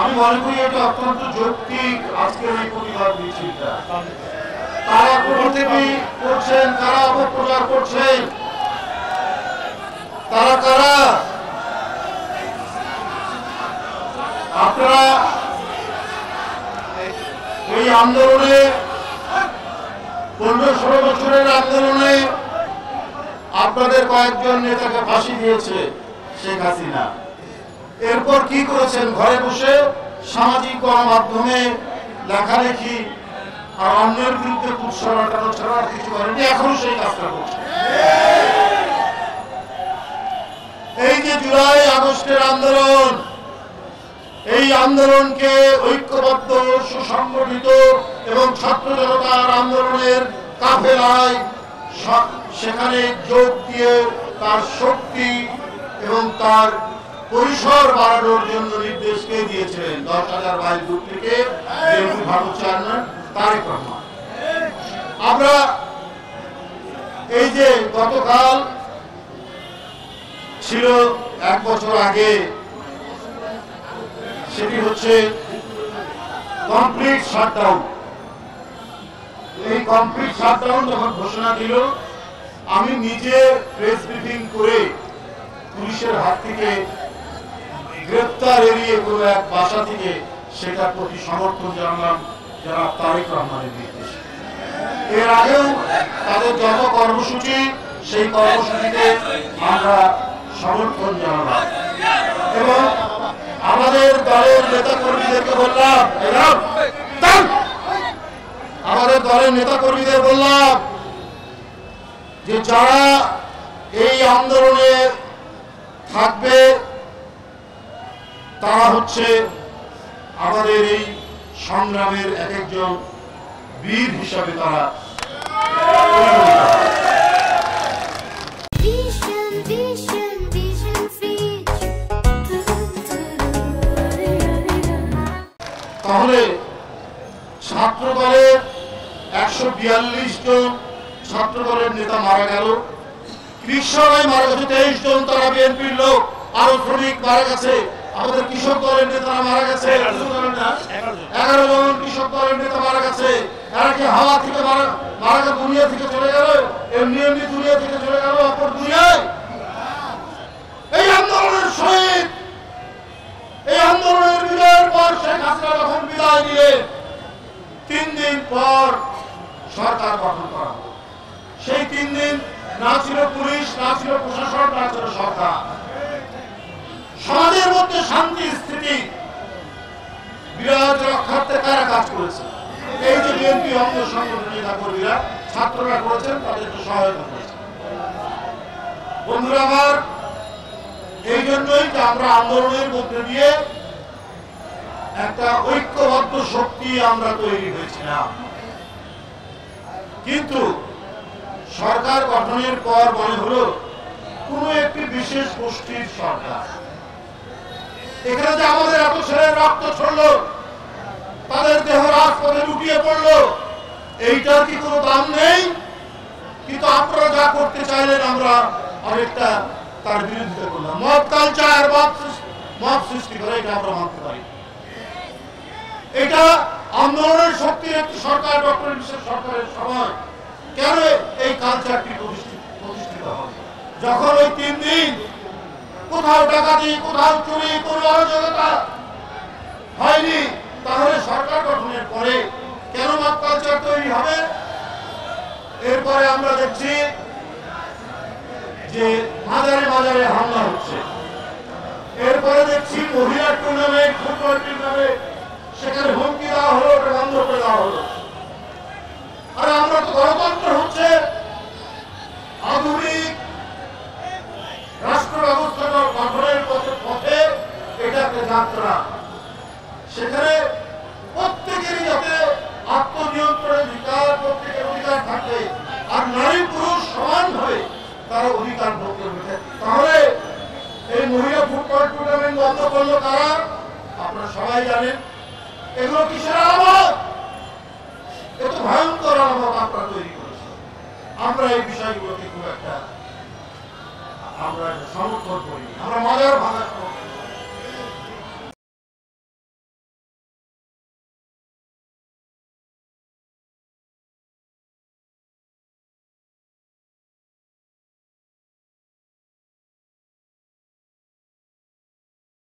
আমি মনে করি এটা অত্যন্ত যৌক্তিক আজকের এই প্রতিবাদ মিছিলটা। তারা প্রতিবাদী করছেন, তারা অপপ্রচার করছেন, তারা কারা? আপনারা এই আন্দোলনে 15-16 বছরের আন্দোলনে আপনাদের কয়েকজন নেতাকে ফাঁসি দিয়েছে শেখ হাসিনা। এরপর কি করেছেন? ঘরে বসে সামাজিক গণমাধ্যমে লেখালেখি আর অন্যের বিরুদ্ধে কুৎসা রটানো ছাড়া আর কিছু করেনি। এখনো সেই কাজটা করছে। এই যে জুলাই আগস্টের আন্দোলন, এই আন্দোলনকে ঐক্যবদ্ধ, সুসংগঠিত এবং ছাত্র জনতার আন্দোলনের কাফেলায় সেখানে যোগ দিয়ে তার শক্তি এবং তার পরিসর বাড়ানোর জন্য নির্দেশ কে দিয়েছিলেন? 10,000 মাইল দূর থেকে বিএনপি ভারত চেয়ারম্যান তারেক রহমান। আমরা এই যে গতকাল ছিল 1 বছর আগে, সেটি হচ্ছে কমপ্লিট শাটডাউন। এই কমপ্লিট শাটডাউন যখন ঘোষণা দিল, আমি নিজে প্রেস ব্রিফিং করে পুলিশের হাত থেকে গ্রেপ্তার এড়িয়ে কোনো এক বাসা থেকে সেটার প্রতি সমর্থন জানালাম জনাব তারেক রহমানের নির্দেশে। এর আগেও তাদের যত কর্মসূচি, সেই কর্মসূচিতে আমরা সমর্থন জানালাম এবং আমাদের দলের নেতা কর্মীদেরকে বললাম, আমাদের দলের নেতা কর্মীদের বললাম যে যারা এই আন্দোলনে থাকবে তারা হচ্ছে আমাদের এই সংগ্রামের এক একজন বীর হিসাবে তারা তাহলে ছাত্র দলের 142 জন ছাত্র দলের নেতা মারা গেল, কৃষকরাই মারা গেছে 23 জন, তারা বিএনপির লোক। আরো শ্রমিক মারা গেছে, আমাদের কৃষক দলের নেতারা মারা গেছে 11 জন কৃষক দলের নেতা মারা গেছে। এরা কি হাওয়া থেকে মারা গেছে, দুনিয়া থেকে চলে গেল? এমনি এমনি দুনিয়া থেকে চলে গেল অপর দুনিয়ায়? এই আন্দোলনের শহীদ, এই আন্দোলনের বিজয়ের পর শেখ হাসিনা যখন বিদায় দিলেন, 3 দিন পর সরকার গঠন করা হলো। সেই 3 দিন না ছিল পুলিশ, না ছিল প্রশাসন, না ছিল সরকার। সমাজের মধ্যে শান্তি স্থিতি বিরাজ রক্ষার্থে কারা কাজ করেছে? এই যে বিএনপি অঙ্গ সংগঠন নেতা কর্মীরা, ছাত্ররা করেছেন, তাদেরকে সহায়তা করেছে। বন্ধুরা আমার, এই জন্যই যে আমরা আন্দোলনের মধ্যে দিয়ে একটা ঐক্যবদ্ধ শক্তি আমরা তৈরি হয়েছিলাম। কিন্তু সরকার গঠনের পর মনে হলো কোন একটি বিশেষ গোষ্ঠীর সরকার। এখানে যে আমাদের এত ছেলের রক্ত ছড়লো, তাদের দেহ রাজপথে লুটিয়ে পড়লো, এইটার কি কোনো দাম নেই? কিন্তু আপনারা যা করতে চাইলেন, আমরা অনেকটা তার বিরোধিতা করলাম। মব কালচার, মব সৃষ্টি করে, এটা আমরা মানতে পারি। এটা আন্দোলনের শক্তির একটি সরকার, ডক্টর ইউনূসের সরকারের সময় কেন এই কালচারটি প্রতিষ্ঠিত হবে? যখন ওই 3 দিন কোথাও ডাকাতি, কোথাও চুরি, কোনো অরাজকতা হয়নি, তাহলে সরকার গঠনের পরে কেন মব কালচার তৈরি হবে? এরপরে আমরা দেখছি যে মাজারে মাজারে হামলা হচ্ছে। এরপরে দেখছি মহিলা টুর্নামেন্ট, ফুটবল টুর্নামেন্ট, সেখানে হুমকি দেওয়া হলো, ওটা বন্ধ করে দেওয়া হলো। আর আমরা তো গণতন্ত্র হচ্ছে আধুনিক রাষ্ট্র ব্যবস্থা গঠনের পথে এটা একটা যাত্রা। সেখানে প্রত্যেকেরই যাতে আত্মনিয়ন্ত্রণের অধিকার, প্রত্যেকের অধিকার থাকে, আর নারী পুরুষ সমানভাবে তারা অধিকার ভোগ করবে। তাহলে এই মহিলা ফুটবল টুর্নামেন্ট বন্ধ করলো কারা? আপনারা সবাই জানেন। এগুলো কিসের আলামত? এত ভয়ঙ্কর আলামত আপনারা তৈরি করেছেন। আমরা এই বিষয়গুলোকে খুব একটা আমরা সমর্থন করি। আমরা মজার ভাষা